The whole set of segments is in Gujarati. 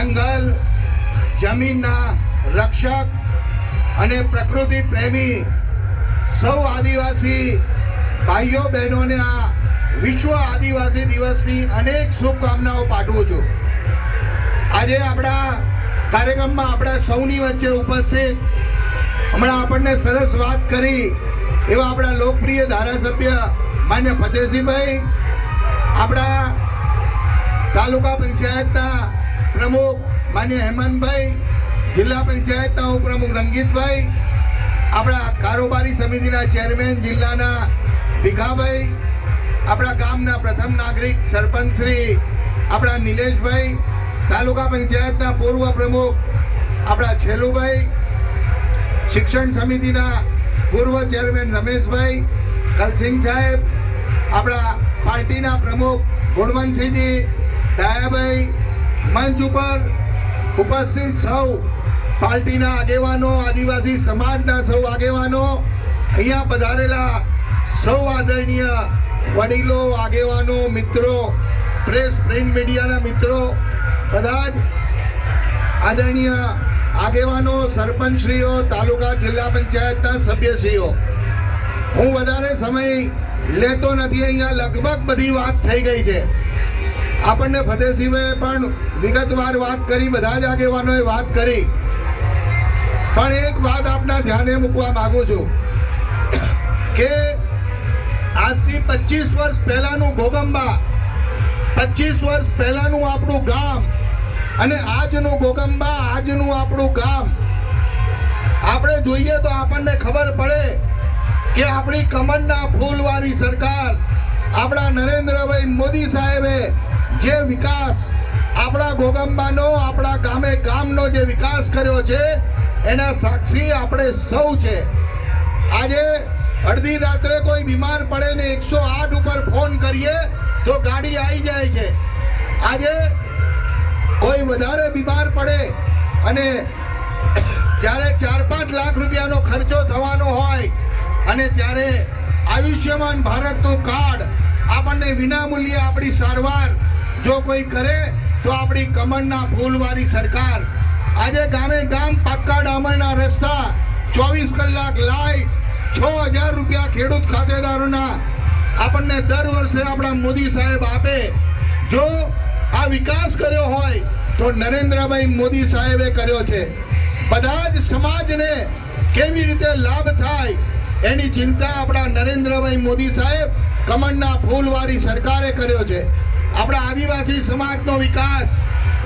જંગલ જમીનના રક્ષક અને પ્રકૃતિ પ્રેમી સૌ આદિવાસી ભાઈઓ બહેનોને આ વિશ્વ આદિવાસી દિવસની અનેક શુભકામનાઓ પાઠવું છું। આજે આપણા કાર્યક્રમમાં આપણા સૌની વચ્ચે ઉપસ્થિત હમણાં આપણને સરસ વાત કરી એવા આપણા લોકપ્રિય ધારાસભ્ય માન્ય ફતેહસિંહભાઈ, આપણા તાલુકા પંચાયતના પ્રમુખ માન્ય હેમંતભાઈ, જિલ્લા પંચાયતના ઉપપ્રમુખ રંગીતભાઈ, આપણા કારોબારી સમિતિના ચેરમેન જિલ્લાના ભીખાભાઈ, આપણા ગામના પ્રથમ નાગરિક સરપંચ શ્રી આપણા નિલેશભાઈ, તાલુકા પંચાયતના પૂર્વ પ્રમુખ આપણા છેલુભાઈ, શિક્ષણ સમિતિના પૂર્વ ચેરમેન રમેશભાઈ, કલસિંહ સાહેબ, આપણા પાર્ટીના પ્રમુખ ગુણવંતસિંહજી, ડાયાભાઈ, મંચ ઉપર ઉપસ્થિત સૌ પાર્ટીના આગેવાનો, આદિવાસી સમાજના સૌ આગેવાનો, અહીંયા પધારેલા સૌ આદરણીય વડીલો, આગેવાનો, મિત્રો, પ્રેસ પ્રિન્ટ મીડિયાના મિત્રો, બધા જ આદરણીય આગેવાનો, સરપંચશ્રીઓ, તાલુકા જિલ્લા પંચાયતના સભ્યશ્રીઓ, હું વધારે સમય લેતો નથી। અહીંયા લગભગ બધી વાત થઈ ગઈ છે। આપણને ફતેહસિંહભાઈએ પણ વિગતવાર વાત કરી, બધા જ આગેવાનોએ વાત કરી, પણ એક વાત આપના ધ્યાને મૂકવા માંગુ છું કે આજથી 25 વર્ષ પહેલાનું ગોગંબા, 25 વર્ષ પહેલાનું આપણું ગામ અને આજનું ગોગંબા, આજનું આપણું ગામ આપણે જોઈએ તો આપણને ખબર પડે કે આપણી કમળના ફૂલવાળી સરકાર, આપણા નરેન્દ્રભાઈ મોદી સાહેબે જે વિકાસ આપણા ગોગંબાનો, આપણા ગામે ગામનો જે વિકાસ કર્યો છે એના સાક્ષી આપણે સૌ છે। આજે અડધી રાત્રે કોઈ બીમાર પડે ને 108 ઉપર ફોન કરીએ તો ગાડી આવી જાય છે। આજે કોઈ વધારે બીમાર પડે અને જ્યારે 4-5 લાખ રૂપિયાનો ખર્ચો થવાનો હોય અને ત્યારે આયુષ્યમાન ભારતનું કાર્ડ આપણને વિનામૂલ્યે આપણી સારવાર જો કોઈ કરે તો આપણી કમળના ફૂલવાળી સરકાર આજે ગામે ગામ પાક્કા ડામરના રસ્તા, 24 કલાક લાઈટ, 6000 રૂપિયા ખેડૂત ખાતેદારોના આપણને દર વર્ષે આપણા મોદી સાહેબ આપે। જો આ વિકાસ કર્યો હોય તો નરેન્દ્રભાઈ મોદી સાહેબે કર્યો છે। બધા જ સમાજને કેવી રીતે લાભ થાય એની ચિંતા આપણા નરેન્દ્રભાઈ મોદી સાહેબ કમળના ફૂલવાળી સરકારે કર્યો છે। આપણા આદિવાસી સમાજનો વિકાસ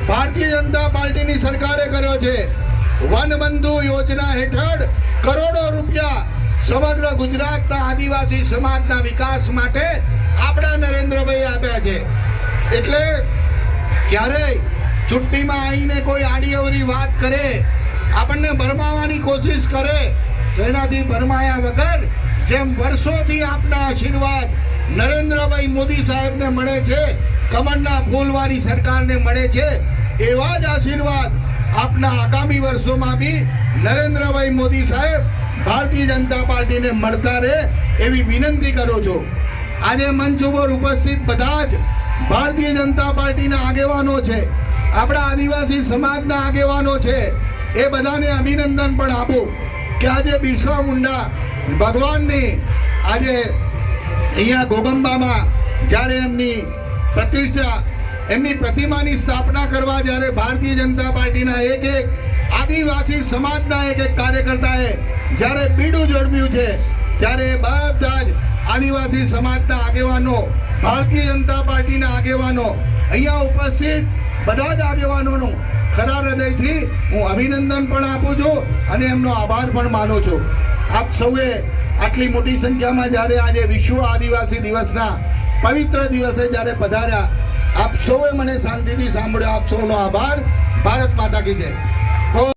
ભારતીય જનતા પાર્ટીની સરકારે કર્યો છે। વનબંધુ યોજના હેઠળ કરોડો રૂપિયા સમગ્ર ગુજરાતના આદિવાસી સમાજના વિકાસ માટે આપણા નરેન્દ્રભાઈ આપ્યા છે। એટલે ક્યારેય છુટ્ટીમાં આવીને કોઈ આડીઅવળી વાત કરે, આપણને ભરમાવવાની કોશિશ કરે તો એનાથી ભરમાયા વગર જેમ વર્ષોથી આપના આશીર્વાદ નરેન્દ્રભાઈ મોદી સાહેબને મળે છે, કમળના ફૂલવાળી સરકારને મળે છે, એવા જ આશીર્વાદ આપના આગામી વર્ષોમાં બી નરેન્દ્રભાઈ મોદી સાહેબ ભારતીય જનતા પાર્ટીને મળતા રહે એવી વિનંતી કરું છું। આજે મંચ ઉપર ઉપસ્થિત બધા જ ભારતીય જનતા પાર્ટીના આગેવાનો છે, આપણા આદિવાસી સમાજના આગેવાનો છે, એ બધાને અભિનંદન પણ આપું કે આજે બિરસા મુંડા ભગવાનની આજે અહીંયા ગોગંબામાં જ્યારે એમની પ્રતિષ્ઠા, એમની પ્રતિમાની સ્થાપના કરવા જ્યારે ભારતીય જનતા પાર્ટીના એક આદિવાસી સમાજના એક કાર્યકર્તાએ જ્યારે બીડું ઝડપ્યું છે ત્યારે બધા જ આદિવાસી સમાજના આગેવાનો, ભારતીય જનતા પાર્ટીના આગેવાનો, અહીંયા ઉપસ્થિત બધા જ આગેવાનોનું ખરા હૃદયથી હું અભિનંદન પણ આપું છું અને એમનો આભાર પણ માનું છું। આપ સૌએ આટલી મોટી સંખ્યામાં જ્યારે આજે વિશ્વ આદિવાસી દિવસના પવિત્ર દિવસે જ્યારે પધાર્યા, આપ સૌએ મને શાંતિથી સાંભળ્યો, આપ સૌનો આભાર। ભારત માતા કી જય।